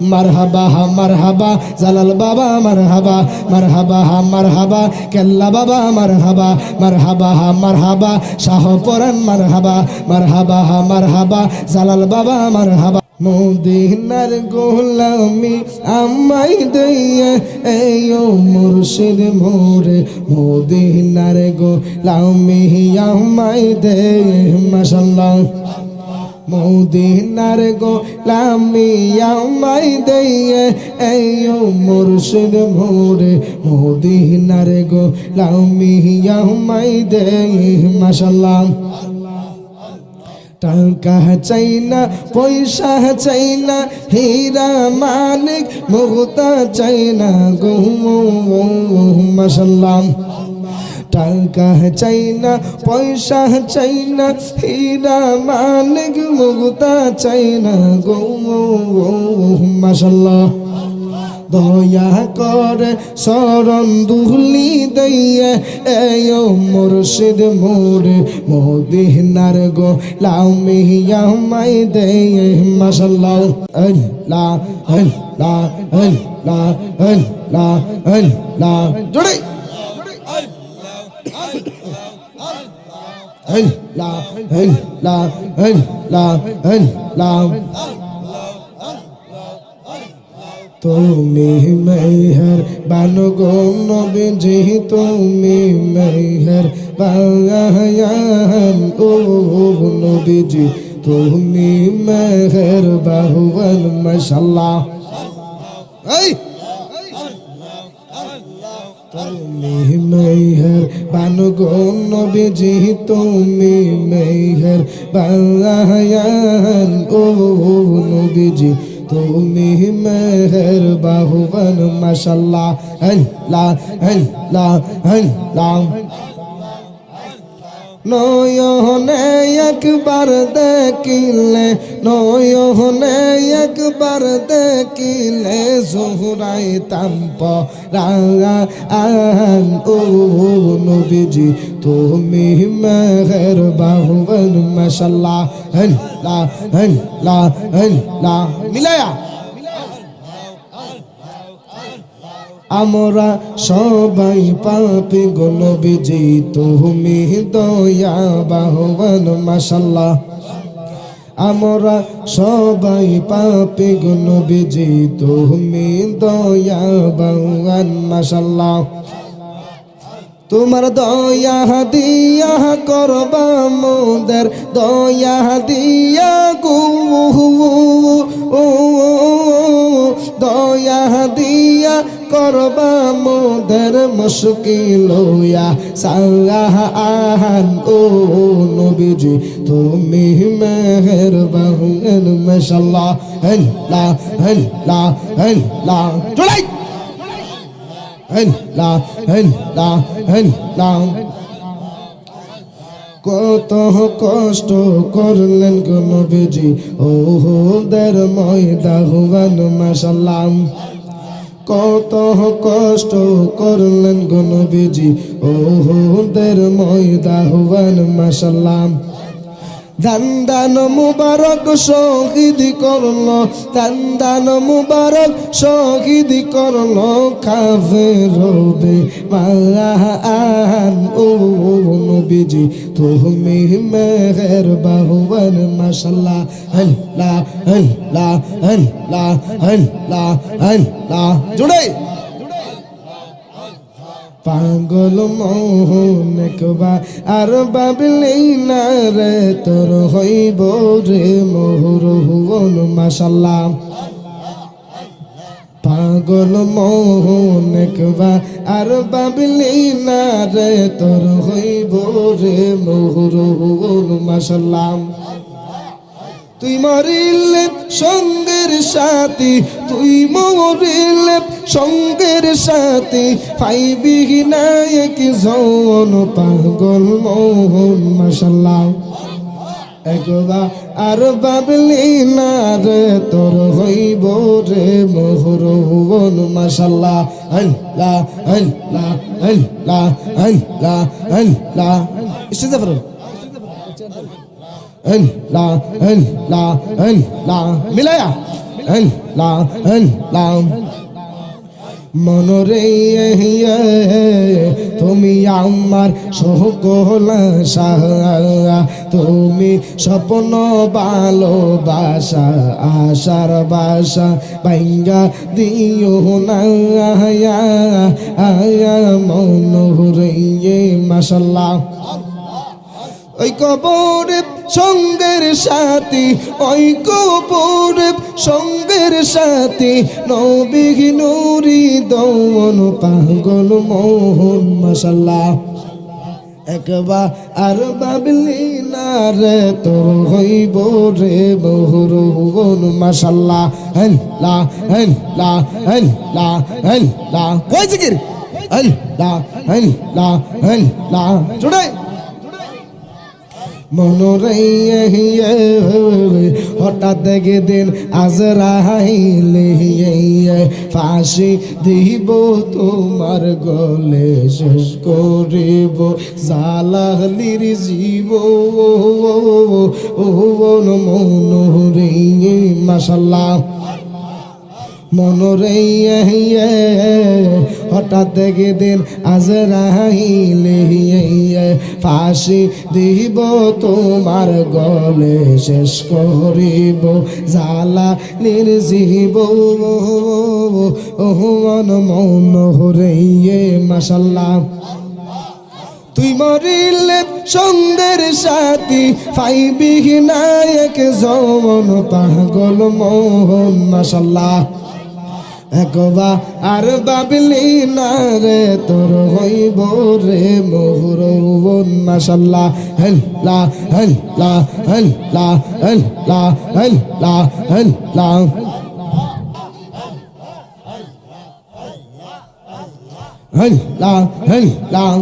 মারহাবা মারহাবা জালাল বাবা মারহাবা মারহাবা মারহাবা কেল্লা বাবা মারহাবা মারহাবা মারহাবা শাহ পরান মারহাবা মারহাবা মারহাবা জালাল বাবা মারহাবা মদিনার গোলামি আমাই দইয়া এও মুর্শিদ মোরে মদিনার গোলামি আমাই দে মাশাআল্লাহ মদিনার গোলামি আমাই দইয়া এও মুর্শিদ মোরে মদিনার গোলামি আমাই দে মাশাআল্লাহ টাকা চাই না পয়সা চাই না হীরা মানিক মুক্তা চাই না গো মাশাআল্লাহ টাকা চাই না পয়সা চাই না হীরা মানিক মুক্তা চাই না গো মাশাআল্লাহ দয়া করে শরণ দুহলি দইয়া এও মুর্শিদ মোরে মদিনার গোলামি আমাই দে মাশাআল্লাহ আল্লাহ আল্লাহ আল্লাহ আল্লাহ আল্লাহ জোরে আল্লাহ আল্লাহ আল্লাহ আল্লাহ তুমি মেহর বানো গো নবীজি তুমি মেহর বায়ান ও নবীজি তুমি মেহর বাহুয়ান মাশাআল্লাহ এই তুমি মেহর বানো গো নবীজি তুমি মেহর বায়ান ও নবীজি তুমি মেহর বাহুবান মাশাআল্লাহ আল্লাহ আল্লাহ আল্লাহ নয়নে একবার দেখিলে নয়নে একবার দেখিলে জোহরাইতাম পরাণ ও নবীজি তুমি মেহর বাহুবান মাশাআল্লাহ আল্লাহ আল্লাহ আল্লাহ মিলায়া আমরা সবাই পাপী গো নবীজি তুমি দয়া বাহুবান মাশাআল্লাহ আমরা সবাই পাপী গো নবীজি তুমি দয়া বাহুবান মাশাআল্লাহ তোমার দয়া দিয়া করবা মোদের দয়া দিয়া গো দয়া দিয়া করবা মোদের মুশকিল সাহান ও নবীজি তুমি মেহেরবান মাশাআল্লাহ আল্লাহ আল্লাহ আল্লাহ চলাই আল্লাহ আল্লাহ আল্লাহ কত কষ্ট করলেন গো নবীজি ওহুদের ময়দান মাশাআল্লাহ কত কষ্ট করলেন গো নবীজি ওহুদের ময়দান মাশাআল্লাহ দান মুবারক শহীদ করলো দান মুবারক শহীদ করলো কাফের বেঈমান ও নবীজি তুমি মেহেরবান মাশাআল্লাহ আল্লাহ আল্লাহ আল্লাহ আল্লাহ আল্লাহ জুড়ে পাগল মোহন একবা আর বাবলি না রে তোর হইব রে মোহরুন মাশাআল্লাহ পাগল মোহন একবা আর বাবলি না রে তোর হইব রে মোহরুন মাশাআল্লাহ তুই মরিলে সঙ্গের সাথী তুই মরিলে সঙ্গের সাথী পাইবি না এক জন পাগল মোহন মাশাআল্লাহ একবার আর বাবলি না রে তোর হইব রে মোহরুন মাশাআল্লাহ আল্লাহ আল্লাহ আল্লাহ আল্লাহ আল্লাহ ইস্তেগফার আল্লাহ আল্লাহ আল্লাহ মিলায়া আল্লাহ আল্লাহ মনরে তুমি আমার সকল আশা তুমি স্বপ্ন ভালোবাসা আশার বাসা ভাঙ্গা দিও না মনরে মাশাআল্লাহ ওই কবরে সঙ্গের সাথী ওই কবরে সঙ্গের সাথী নবী নূরি দৌন পাগল মোহন মাশাআল্লাহ একবার আর ভাবলি না রে তোর হইব রে বহুরুন মাশাআল্লাহ আল্লাহ আল্লাহ আল্লাহ আল্লাহ কই জিকির আল্লাহ আল্লাহ আল্লাহ জোড়ে মনরে হঠাৎ দেখে দিন আজরাইলে ফাঁসি দিব তোমার গলে শেষ করিব জালালির জীব মনরে মাশাআল্লাহ মনরে হঠাৎ দেখে দিন আজরাইলে ফাঁসি দিব তোমার গলে শেষ করিব জালালির জীব মনরে মাশাআল্লাহ তুই মরিলে সঙ্গের সাথী পাইবি নায়ক যৌবন পাগল মোহন মাশাআল্লাহ একবার আর ভাবলি না রে তোর হইব রে মোহরবন মাশাআল্লাহ আল্লাহ আল্লাহ আল্লাহ আল্লাহ আল্লাহ আল্লাহ আল্লাহ আল্লাহ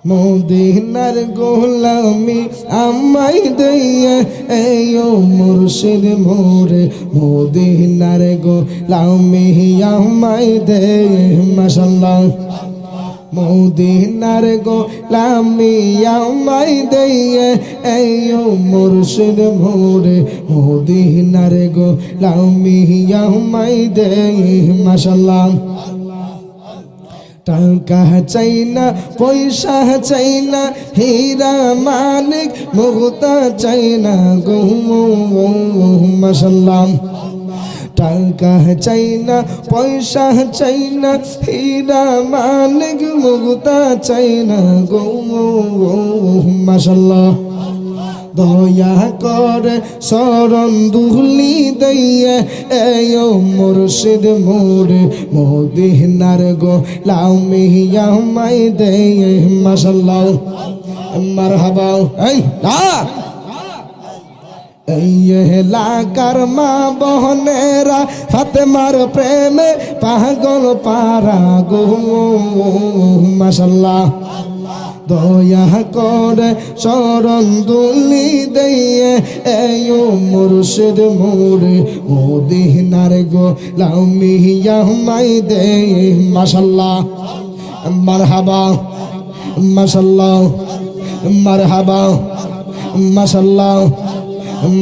মদিনার গোলামি আমায় দইয়া এও মুর্শিদ মোরে মদিনার গোলামি আমায় দে মাশাআল্লাহ মদিনার গোলামি আমায় দইয়া এও মুর্শিদ মোরে মদিনার গোলামি আমায় দে মাশাআল্লাহ টাকা চাই না পয়সা চাই না হীরা মানিক মুক্তা চাই না গো মাশাআল্লাহ টাকা চাই না পয়সা চাই না হীরা মানিক মুক্তা চাই না গো মাশাআল্লাহ দয়া করে শরণ দুহলি দইয়া এও মুর্শিদ মোরে মদিনার গোলামি আমায় দে মাশাআল্লাহ মারহাবা এই এলাকার মা বহনেরা ফাতেমার প্রেমে পাগল পারা গো মাশাআল্লাহ দয়া করে শরণ দুলি দিয়ে এও মুর্শিদ মোরে মদিনার গোলামি আমায় দে মাশাআল্লাহ মারহাবা মাশাআল্লাহ মারহাবা মাশাআল্লাহ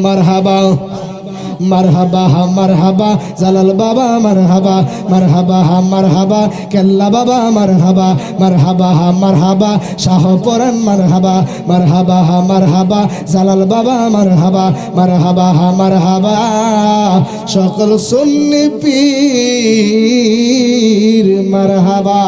মারহাবা মারহাবা মারহাবা জালাল বাবা মারহাবা মারহাবা মারহাবা কেল্লা বাবা মারহাবা মারহাবা মারহাবা শাহ পরান মারহাবা মারহাবা মারহাবা জালাল বাবা মারহাবা মারহাবা মারহাবা সকল সুন্নি পীর মারহাবা।